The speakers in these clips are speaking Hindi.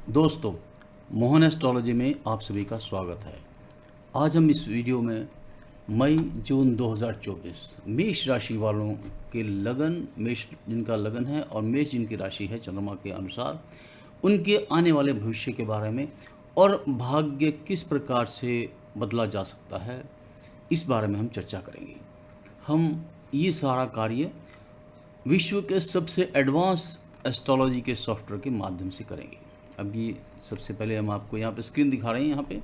दोस्तों, मोहन एस्ट्रोलॉजी में आप सभी का स्वागत है। आज हम इस वीडियो में मई जून 2024 मेष राशि वालों के लगन, मेष जिनका लगन है और मेष जिनकी राशि है चंद्रमा के अनुसार, उनके आने वाले भविष्य के बारे में और भाग्य किस प्रकार से बदला जा सकता है, इस बारे में हम चर्चा करेंगे। हम ये सारा कार्य विश्व के सबसे एडवांस एस्ट्रोलॉजी के सॉफ्टवेयर के माध्यम से करेंगे। अब ये सबसे पहले हम आपको यहाँ पे स्क्रीन दिखा रहे हैं। यहाँ पे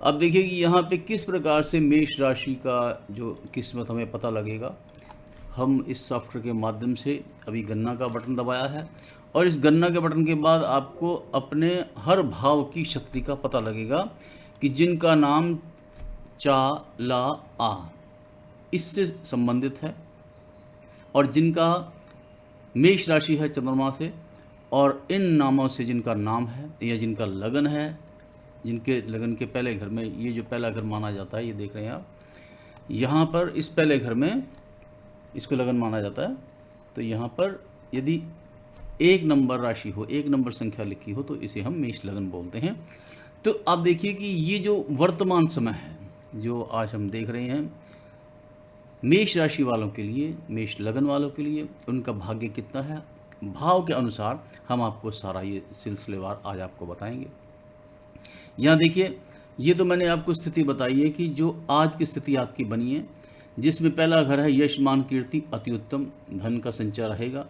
अब देखिए कि यहाँ पे किस प्रकार से मेष राशि का जो किस्मत हमें पता लगेगा। हम इस सॉफ्टवेयर के माध्यम से अभी गणना का बटन दबाया है और इस गणना के बटन के बाद आपको अपने हर भाव की शक्ति का पता लगेगा कि जिनका नाम चा ला आ इससे संबंधित है और जिनका मेष राशि है चंद्रमा से और इन नामों से जिनका नाम है या जिनका लगन है, जिनके लगन के पहले घर में, ये जो पहला घर माना जाता है, ये देख रहे हैं आप, यहाँ पर इस पहले घर में इसको लगन माना जाता है। तो यहाँ पर यदि एक नंबर राशि हो, एक नंबर संख्या लिखी हो, तो इसे हम मेष लगन बोलते हैं। तो आप देखिए कि ये जो वर्तमान समय है, जो आज हम देख रहे हैं, मेष राशि वालों के लिए, मेष लगन वालों के लिए उनका भाग्य कितना है, भाव के अनुसार हम आपको सारा ये सिलसिलेवार आज आपको बताएंगे। यहाँ देखिए, ये तो मैंने आपको स्थिति बताई है कि जो आज की स्थिति आपकी बनी है, जिसमें पहला घर है यश मान कीर्ति अति उत्तम, धन का संचय रहेगा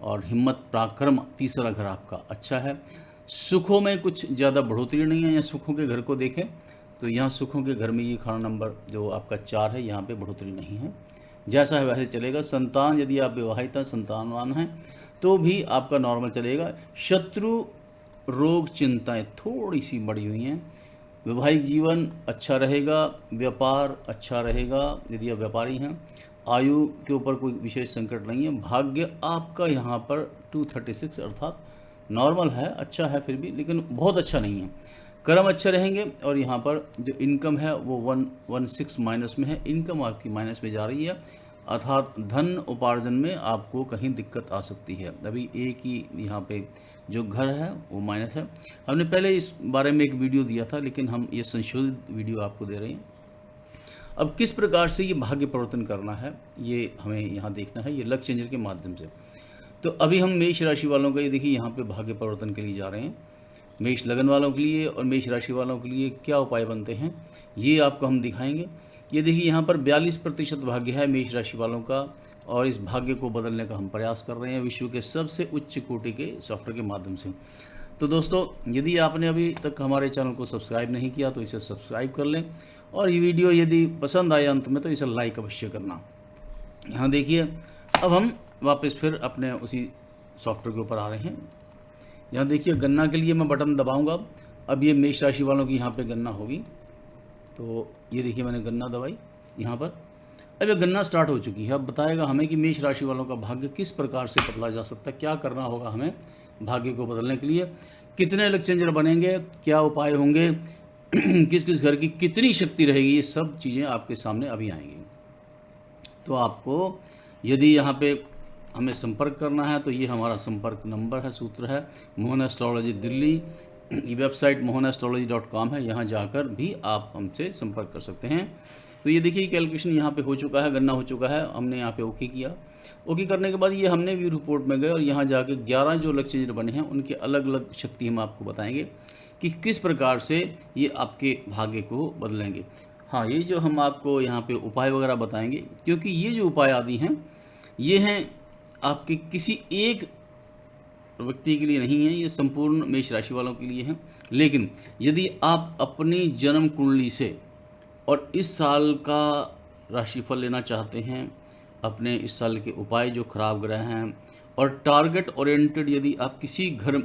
और हिम्मत पराक्रम, तीसरा घर आपका अच्छा है। सुखों में कुछ ज़्यादा बढ़ोतरी नहीं है। या सुखों के घर को देखें तो यहाँ सुखों के घर में ये खाना नंबर जो आपका 4 है, यहाँ पे बढ़ोतरी नहीं है, जैसा है वैसे चलेगा। संतान, यदि आप विवाहित हैं, संतानवान हैं, तो भी आपका नॉर्मल चलेगा। शत्रु, रोग, चिंताएं थोड़ी सी बढ़ी हुई हैं। वैवाहिक जीवन अच्छा रहेगा, व्यापार अच्छा रहेगा यदि आप व्यापारी हैं। आयु के ऊपर कोई विशेष संकट नहीं है। भाग्य आपका यहाँ पर 236 अर्थात नॉर्मल है, अच्छा है फिर भी, लेकिन बहुत अच्छा नहीं है। कर्म अच्छे रहेंगे और यहाँ पर जो इनकम है वो 116 माइनस में है। इनकम आपकी माइनस में जा रही है, अर्थात धन उपार्जन में आपको कहीं दिक्कत आ सकती है। अभी एक ही यहाँ पे जो घर है वो माइनस है। हमने पहले इस बारे में एक वीडियो दिया था, लेकिन हम ये संशोधित वीडियो आपको दे रहे हैं। अब किस प्रकार से ये भाग्य परिवर्तन करना है, ये हमें यहाँ देखना है, ये लक चेंजर के माध्यम से। तो अभी हम मेष राशि वालों का ये देखिए यहाँ पे भाग्य परिवर्तन के लिए जा रहे हैं। मेष लगन वालों के लिए और मेष राशि वालों के लिए क्या उपाय बनते हैं, ये आपको हम दिखाएंगे। ये देखिए यहाँ पर 42% भाग्य है मेष राशि वालों का और इस भाग्य को बदलने का हम प्रयास कर रहे हैं विश्व के सबसे उच्च कोटि के सॉफ्टवेयर के माध्यम से। तो दोस्तों, यदि आपने अभी तक हमारे चैनल को सब्सक्राइब नहीं किया तो इसे सब्सक्राइब कर लें और ये वीडियो यदि पसंद आए अंत में तो इसे लाइक अवश्य करना। यहाँ देखिए, अब हम वापस फिर अपने उसी सॉफ्टवेयर के ऊपर आ रहे हैं। यहाँ देखिए, गणना के लिए मैं बटन दबाऊंगा। अब ये मेष राशि वालों की यहाँ पे गणना होगी। तो ये देखिए, मैंने गणना दबाई यहाँ पर। अब ये गणना स्टार्ट हो चुकी है। अब बताएगा हमें कि मेष राशि वालों का भाग्य किस प्रकार से बदला जा सकता है, क्या करना होगा हमें भाग्य को बदलने के लिए, कितने लक चेंजर बनेंगे, क्या उपाय होंगे, किस किस घर की कितनी शक्ति रहेगी, ये सब चीज़ें आपके सामने अभी आएंगी। तो आपको यदि यहाँ पे हमें संपर्क करना है तो ये हमारा संपर्क नंबर है, सूत्र है। मोहन एस्ट्रोलॉजी दिल्ली की वेबसाइट mohanestrology.com है, यहाँ जाकर भी आप हमसे संपर्क कर सकते हैं। तो ये देखिए, कैलकुलेशन यहाँ पे हो चुका है, गणना हो चुका है, हमने यहाँ पे ओके किया। ओके करने के बाद ये हमने व्यू रिपोर्ट में गए और यहाँ जाके 11 जो लक चेंजर बने हैं उनके अलग अलग शक्ति हम आपको बताएंगे कि किस प्रकार से ये आपके भाग्य को बदलेंगे। हाँ, ये जो हम आपको यहाँ पे उपाय वगैरह बताएंगे, क्योंकि ये जो उपाय आदि हैं ये हैं आपके किसी एक व्यक्ति के लिए नहीं है, ये संपूर्ण मेष राशि वालों के लिए हैं। लेकिन यदि आप अपनी जन्म कुंडली से और इस साल का राशिफल लेना चाहते हैं, अपने इस साल के उपाय जो खराब ग्रह हैं और टारगेट ओरिएंटेड, यदि आप किसी घर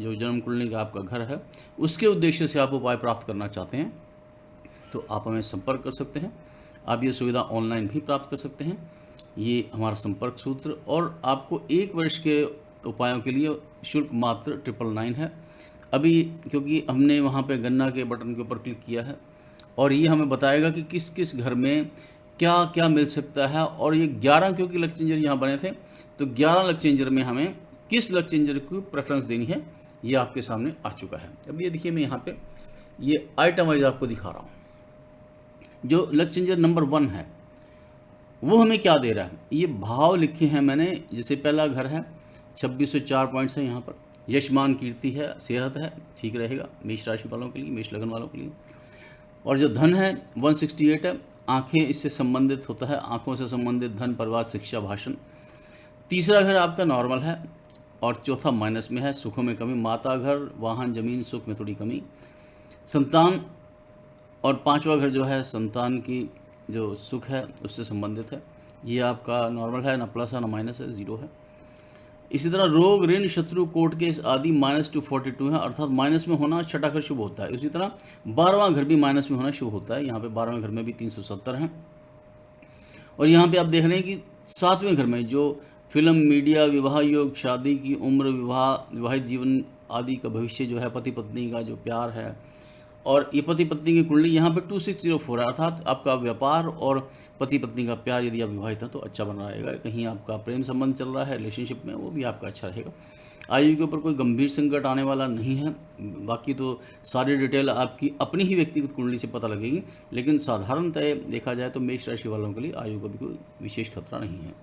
जो जन्म कुंडली का आपका घर है उसके उद्देश्य से आप उपाय प्राप्त करना चाहते हैं तो आप हमें संपर्क कर सकते हैं। आप ये सुविधा ऑनलाइन भी प्राप्त कर सकते हैं। ये हमारा संपर्क सूत्र, और आपको 1 वर्ष के उपायों के लिए शुल्क मात्र 999 है। अभी क्योंकि हमने वहाँ पे गणना के बटन के ऊपर क्लिक किया है और ये हमें बताएगा कि किस किस घर में क्या क्या मिल सकता है। और ये 11 क्योंकि लक चेंजर यहाँ बने थे, तो 11 लक चेंजर में हमें किस लक चेंजर को प्रेफरेंस देनी है ये आपके सामने आ चुका है। अब ये देखिए मैं यहाँ पे ये आइटम वाइज आपको दिखा रहा हूँ। जो लक चेंजर नंबर 1 है वो हमें क्या दे रहा है, ये भाव लिखे हैं मैंने। जैसे पहला घर है 2604 पॉइंट्स है यहाँ पर, यशमान कीर्ति है, सेहत है, ठीक रहेगा मेष राशि वालों के लिए, मेष लगन वालों के लिए। और जो धन है 168 है, आंखें इससे संबंधित होता है, आंखों से संबंधित धन, परिवार, शिक्षा, भाषण। तीसरा घर आपका नॉर्मल है और चौथा माइनस में है, सुखों में कमी, माता घर, वाहन, जमीन, सुख में थोड़ी कमी, संतान। और पांचवा घर जो है संतान की जो सुख है उससे संबंधित है, ये आपका नॉर्मल है, ना प्लस है ना माइनस है, 0 है। इसी तरह रोग, ऋण, शत्रु, कोर्ट केस आदि -242 है, अर्थात माइनस में होना छठा घर शुभ होता है। इसी तरह 12वां घर भी माइनस में होना शुभ होता है। यहाँ पे 12वें घर में भी 370 हैं। और यहाँ पे आप देख रहे हैं कि 7वें घर में जो फिल्म, मीडिया, विवाह योग, शादी की उम्र, विवाहित जीवन आदि का भविष्य जो है, पति पत्नी का जो प्यार है, और ये पति पत्नी की कुंडली यहाँ पे 2604 है, अर्थात आपका व्यापार और पति पत्नी का प्यार, यदि आप विवाहित हैं तो अच्छा बन रहेगा। कहीं आपका प्रेम संबंध चल रहा है रिलेशनशिप में, वो भी आपका अच्छा रहेगा। आयु के ऊपर कोई गंभीर संकट आने वाला नहीं है। बाकी तो सारी डिटेल आपकी अपनी ही व्यक्तिगत कुंडली से पता लगेगी, लेकिन साधारणतः देखा जाए तो मेष राशि वालों के लिए आयु का भी कोई विशेष खतरा नहीं है।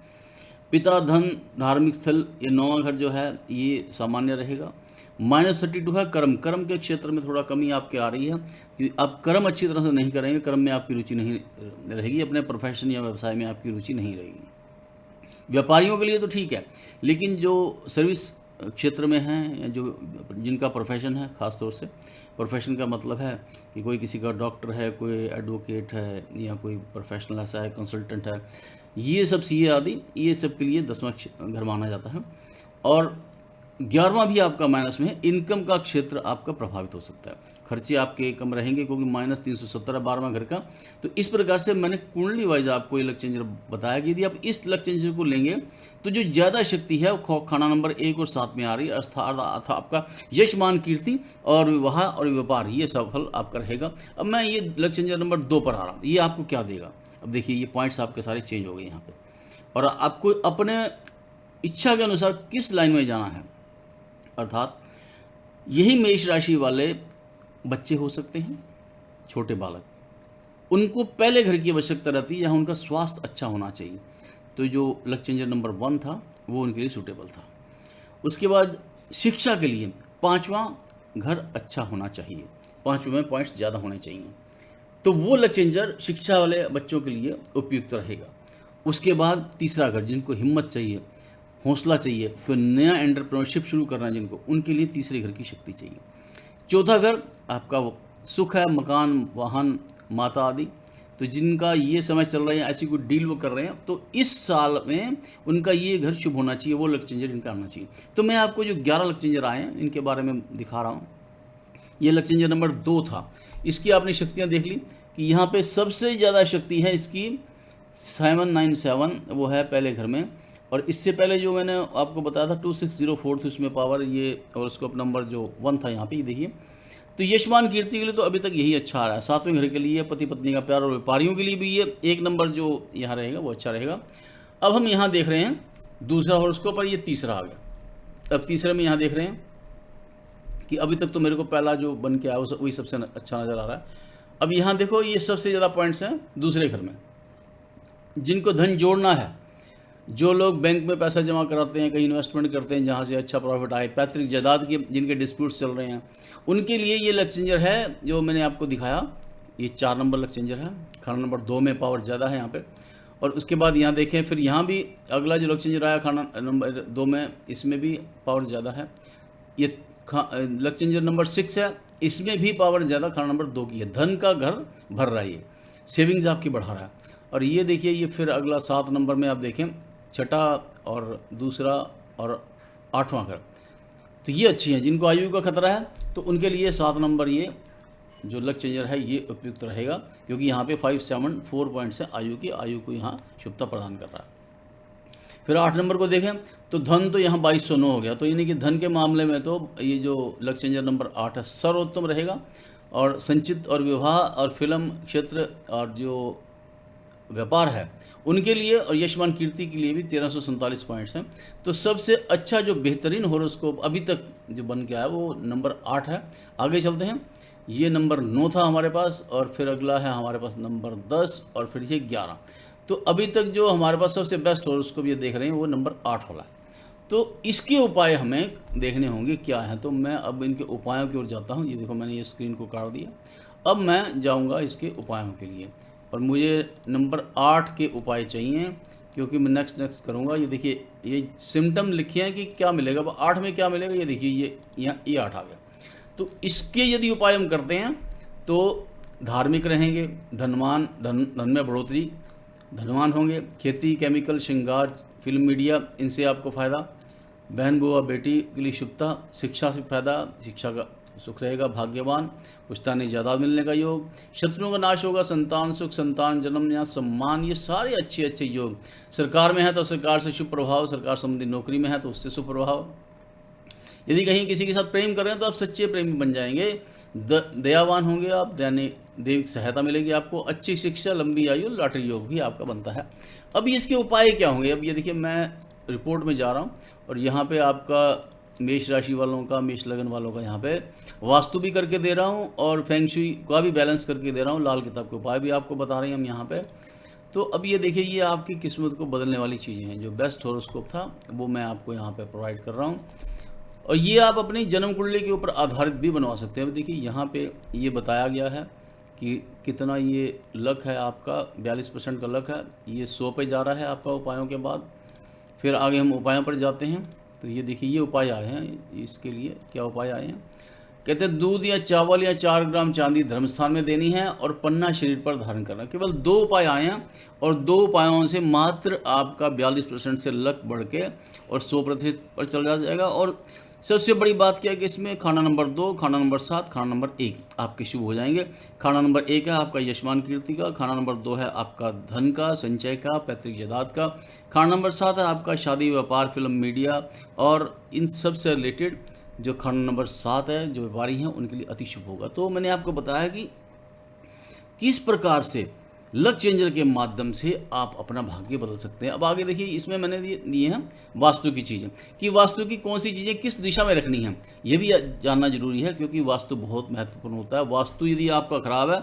पिता, धन, धार्मिक स्थल, ये 9वां घर जो है ये सामान्य रहेगा। -32 है कर्म, कर्म के क्षेत्र में थोड़ा कमी आपके आ रही है कि आप कर्म अच्छी तरह से नहीं करेंगे, कर्म में आपकी रुचि नहीं रहेगी, अपने प्रोफेशन या व्यवसाय में आपकी रुचि नहीं रहेगी। व्यापारियों के लिए तो ठीक है, लेकिन जो सर्विस क्षेत्र में हैं या जो जिनका प्रोफेशन है, ख़ास तौर से प्रोफेशन का मतलब है कि कोई किसी का डॉक्टर है, कोई एडवोकेट है, या कोई प्रोफेशनल ऐसा है, कंसल्टेंट है, ये सब सीए आदि, ये सब के लिए 10वां घर माना जाता है। और 11वां भी आपका माइनस में है, इनकम का क्षेत्र आपका प्रभावित हो सकता है, खर्चे आपके कम रहेंगे क्योंकि -317 12वां घर का। तो इस प्रकार से मैंने कुंडली वाइज आपको ये लक चेंजर बताया कि यदि आप इस लक चेंजर को लेंगे तो जो ज़्यादा शक्ति है वो खाना नंबर 1 और 7 में आ रही है, अर्थात आपका यश, मान, कीर्ति और विवाह और व्यापार, ये सफल आपका रहेगा। अब मैं ये लक चेंजर नंबर 2 पर आ रहा हूँ, ये आपको क्या देगा। अब देखिए ये पॉइंट्स आपके सारे चेंज हो गए यहाँ पे, और आपको अपने इच्छा के अनुसार किस लाइन में जाना है, अर्थात यही मेष राशि वाले बच्चे हो सकते हैं, छोटे बालक, उनको पहले घर की आवश्यकता रहती है, जहाँ उनका स्वास्थ्य अच्छा होना चाहिए। तो जो लक चेंजर नंबर 1 था वो उनके लिए सूटेबल था। उसके बाद शिक्षा के लिए 5वां घर अच्छा होना चाहिए, 5वें में पॉइंट्स ज़्यादा होने चाहिए, तो वो लक चेंजर शिक्षा वाले बच्चों के लिए उपयुक्त रहेगा। उसके बाद तीसरा घर, जिनको हिम्मत चाहिए, हौसला चाहिए, कोई नया एंटरप्रेन्योरशिप शुरू करना है जिनको, उनके लिए तीसरे घर की शक्ति चाहिए। चौथा घर आपका सुख है, मकान, वाहन, माता आदि, तो जिनका ये समय चल रहे हैं, ऐसी कोई डील वो कर रहे हैं, तो इस साल में उनका ये घर शुभ होना चाहिए, वो लक चेंजर इनका आना चाहिए। तो मैं आपको जो 11 लक चेंजर आए हैं इनके बारे में दिखा रहा हूँ। ये लक चेंजर नंबर 2 था, इसकी आपने शक्तियाँ देख ली कि यहाँ पे सबसे ज़्यादा शक्ति है इसकी 797, वो है पहले घर में। और इससे पहले जो मैंने आपको बताया था 2604 थी उसमें पावर, ये और स्कोप नंबर जो 1 था यहाँ पे, ये देखिए। तो यशमान कीर्ति के लिए तो अभी तक यही अच्छा आ रहा है। 7वें घर के लिए पति पत्नी का प्यार और व्यापारियों के लिए भी ये 1 नंबर जो यहाँ रहेगा वो अच्छा रहेगा। अब हम यहाँ देख रहे हैं दूसरा हॉरोस्कोप, और ये तीसरा आ गया। अब तीसरे में यहाँ देख रहे हैं कि अभी तक तो मेरे को पहला जो बन के आया वही सबसे अच्छा नज़र आ रहा है। अब यहाँ देखो ये सबसे ज़्यादा पॉइंट्स हैं दूसरे घर में, जिनको धन जोड़ना है, जो लोग बैंक में पैसा जमा कराते हैं, कहीं इन्वेस्टमेंट करते हैं जहाँ से अच्छा प्रॉफिट आए, पैतृक जायदाद के जिनके डिस्प्यूट्स चल रहे हैं, उनके लिए ये लक चेंजर है जो मैंने आपको दिखाया। ये 4 नंबर लक चेंजर है, खाना नंबर 2 में पावर ज़्यादा है यहाँ पे। और उसके बाद यहाँ देखें, फिर यहाँ भी अगला जो लक चेंजर आया खाना नंबर 2 में, इसमें भी पावर ज़्यादा है। ये लक चेंजर नंबर 6 है, इसमें भी पावर ज़्यादा खाना नंबर 2 की है। धन का घर भर रहा है, ये सेविंग्स आपकी बढ़ा रहा है। और ये देखिए ये फिर अगला 7 नंबर में आप देखें, छठा और दूसरा और 8वां घर, तो ये अच्छी हैं। जिनको आयु का खतरा है तो उनके लिए 7 नंबर ये जो लक चेंजर है ये उपयुक्त रहेगा, क्योंकि यहाँ पे 574 पॉइंट्स है आयु की, आयु को यहाँ शुभता प्रदान कर रहा है। फिर 8 नंबर को देखें तो धन तो यहाँ 2209 हो गया, तो यानी कि धन के मामले में तो ये जो लक चेंजर नंबर 8 है सर्वोत्तम रहेगा। और संचित और विवाह और फिल्म क्षेत्र और जो व्यापार है उनके लिए और यशमान कीर्ति के लिए भी 1347 पॉइंट्स हैं। तो सबसे अच्छा जो बेहतरीन हॉरोस्कोप अभी तक जो बन के आया वो नंबर 8 है। आगे चलते हैं। ये नंबर 9 था हमारे पास और फिर अगला है हमारे पास नंबर 10 और फिर ये 11। तो अभी तक जो हमारे पास सबसे बेस्ट हॉरोस्कोप ये देख रहे हैं वो नंबर 8 वाला है। तो इसके उपाय हमें देखने होंगे क्या है। तो मैं अब इनके उपायों की ओर जाता हूँ। ये देखो मैंने ये स्क्रीन को काट दिया। अब मैं जाऊँगा इसके उपायों के लिए और मुझे नंबर 8 के उपाय चाहिए क्योंकि मैं नेक्स्ट करूँगा। ये देखिए ये सिम्टम लिखे हैं कि क्या मिलेगा। अब 8 में क्या मिलेगा, ये देखिए ये यहाँ ये 8 आ गया। तो इसके यदि उपाय हम करते हैं तो धार्मिक रहेंगे, धन में बढ़ोतरी, धनवान होंगे, खेती, केमिकल, श्रृंगार, फिल्म, मीडिया, इनसे आपको फ़ायदा, बहन बुआ बेटी के लिए शुभता, शिक्षा से फ़ायदा, शिक्षा का सुख रहेगा, भाग्यवान, पुश्तैनी जायदाद मिलने का योग, शत्रुओं का नाश होगा, संतान सुख, संतान जन्म या सम्मान, ये सारे अच्छे अच्छे योग। सरकार में है तो सरकार से शुभ प्रभाव, सरकार संबंधी नौकरी में है तो उससे शुभ प्रभाव। यदि कहीं किसी के साथ प्रेम कर रहे हैं तो आप सच्चे प्रेमी बन जाएंगे। दयावान होंगे आप, दैविक सहायता मिलेगी आपको, अच्छी शिक्षा, लंबी आयु, लॉटरी योग भी आपका बनता है। अब इसके उपाय क्या होंगे। अब ये देखिए मैं रिपोर्ट में जा रहा हूँ और यहाँ पे आपका मेष राशि वालों का, मेष लगन वालों का यहाँ पे वास्तु भी करके दे रहा हूँ और फेंग शुई का भी बैलेंस करके दे रहा हूँ। लाल किताब के उपाय भी आपको बता रहे हैं हम यहाँ पे। तो अब ये देखिए ये आपकी किस्मत को बदलने वाली चीज़ें हैं। जो बेस्ट हॉरोस्कोप था वो मैं आपको यहाँ पे प्रोवाइड कर रहा हूँ और ये आप अपनी जन्म कुंडली के ऊपर आधारित भी बनवा सकते हैं। अब देखिए यहाँ पे ये बताया गया है कि कितना ये लक है आपका, 42% का लक है। ये 100 पे जा रहा है आपका उपायों के बाद। फिर आगे हम उपायों पर जाते हैं। तो ये देखिए ये उपाय आए हैं। इसके लिए क्या उपाय आए हैं, कहते हैं दूध या चावल या 4 ग्राम चांदी धर्मस्थान में देनी है और पन्ना शरीर पर धारण करना। केवल 2 उपाय आए हैं और 2 उपायों से मात्र आपका 42% से लक बढ़ के और 100% पर चला जाएगा। और सबसे बड़ी बात क्या है कि इसमें खाना नंबर 2, खाना नंबर 7, खाना नंबर 1 आपके शुभ हो जाएंगे। खाना नंबर 1 है आपका यशमान कीर्ति का, खाना नंबर 2 है आपका धन का, संचय का, पैतृक जायदाद का, खाना नंबर 7 है आपका शादी, व्यापार, फिल्म, मीडिया और इन सब से रिलेटेड। जो खाना नंबर 7 है जो व्यापारी हैं उनके लिए अति शुभ होगा। तो मैंने आपको बताया कि किस प्रकार से लक चेंजर के माध्यम से आप अपना भाग्य बदल सकते हैं। अब आगे देखिए इसमें मैंने दिए हैं वास्तु की चीज़ें कि वास्तु की कौन सी चीज़ें किस दिशा में रखनी है, ये भी जानना जरूरी है क्योंकि वास्तु बहुत महत्वपूर्ण होता है। वास्तु यदि आपका खराब है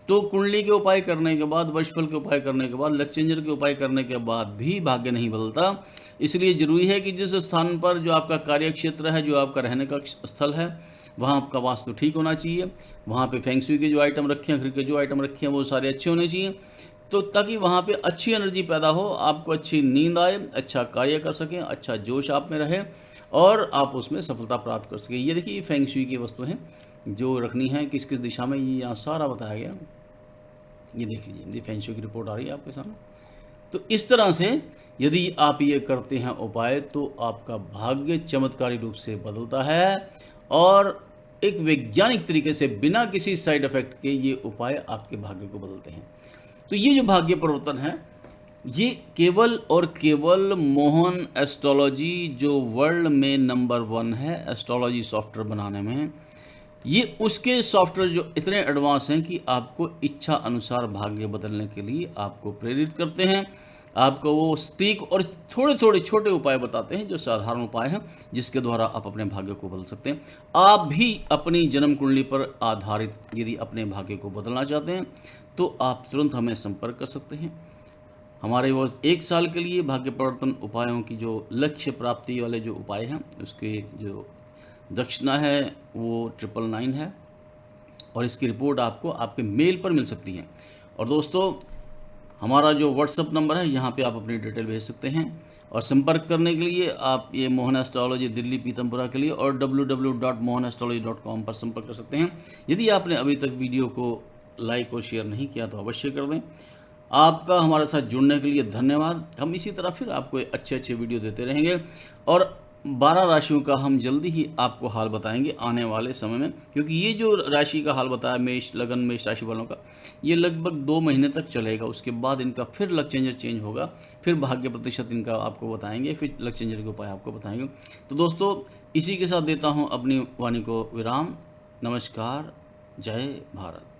तो कुंडली के उपाय करने के बाद, वर्षफल के उपाय करने के बाद, लक चेंजर के उपाय करने के बाद भी भाग्य नहीं बदलता। इसलिए जरूरी है कि जिस स्थान पर जो आपका कार्य क्षेत्र है, जो आपका रहने का स्थल है, वहाँ आपका वास्तु ठीक होना चाहिए। वहाँ पे फेंग शुई के जो आइटम रखे हैं, घर के जो आइटम रखे हैं वो सारे अच्छे होने चाहिए। तो ताकि वहाँ पे अच्छी एनर्जी पैदा हो, आपको अच्छी नींद आए, अच्छा कार्य कर सकें, अच्छा जोश आप में रहे और आप उसमें सफलता प्राप्त कर सकें। ये देखिए फेंग शुई की वस्तु हैं जो रखनी है किस किस दिशा में, ये यहाँ सारा बताया गया। ये देख लीजिए, ये फेंग शुई की रिपोर्ट आ रही है आपके सामने। तो इस तरह से यदि आप ये करते हैं उपाय तो आपका भाग्य चमत्कारी रूप से बदलता है और एक वैज्ञानिक तरीके से बिना किसी साइड इफेक्ट के ये उपाय आपके भाग्य को बदलते हैं। तो ये जो भाग्य परिवर्तन है ये केवल और केवल मोहन एस्ट्रोलॉजी जो वर्ल्ड में नंबर 1 है एस्ट्रोलॉजी सॉफ्टवेयर बनाने में, ये उसके सॉफ्टवेयर जो इतने एडवांस हैं कि आपको इच्छा अनुसार भाग्य बदलने के लिए आपको प्रेरित करते हैं। आपको वो स्टिक और थोड़े थोड़े छोटे उपाय बताते हैं जो साधारण उपाय हैं जिसके द्वारा आप अपने भाग्य को बदल सकते हैं। आप भी अपनी जन्म कुंडली पर आधारित यदि अपने भाग्य को बदलना चाहते हैं तो आप तुरंत हमें संपर्क कर सकते हैं। हमारे वो 1 साल के लिए भाग्य परिवर्तन उपायों की जो लक्ष्य प्राप्ति वाले जो उपाय हैं उसके जो दक्षिणा है वो 999 है और इसकी रिपोर्ट आपको आपके मेल पर मिल सकती है। और दोस्तों हमारा जो व्हाट्सअप नंबर है यहाँ पे आप अपनी डिटेल भेज सकते हैं और संपर्क करने के लिए आप ये मोहन एस्ट्रोलॉजी दिल्ली पीतमपुरा के लिए और www.mohanastrology.com पर संपर्क कर सकते हैं। यदि आपने अभी तक वीडियो को लाइक और शेयर नहीं किया तो अवश्य कर दें। आपका हमारे साथ जुड़ने के लिए धन्यवाद। हम इसी तरह फिर आपको अच्छे अच्छे वीडियो देते रहेंगे और 12 राशियों का हम जल्दी ही आपको हाल बताएंगे आने वाले समय में, क्योंकि ये जो राशि का हाल बताया मेष लगन मेष राशि वालों का, ये लगभग 2 महीने तक चलेगा। उसके बाद इनका फिर लक चेंजर चेंज होगा, फिर भाग्य प्रतिशत इनका आपको बताएंगे, फिर लक चेंजर के उपाय आपको बताएंगे। तो दोस्तों इसी के साथ देता हूँ अपनी वाणी को विराम। नमस्कार, जय भारत।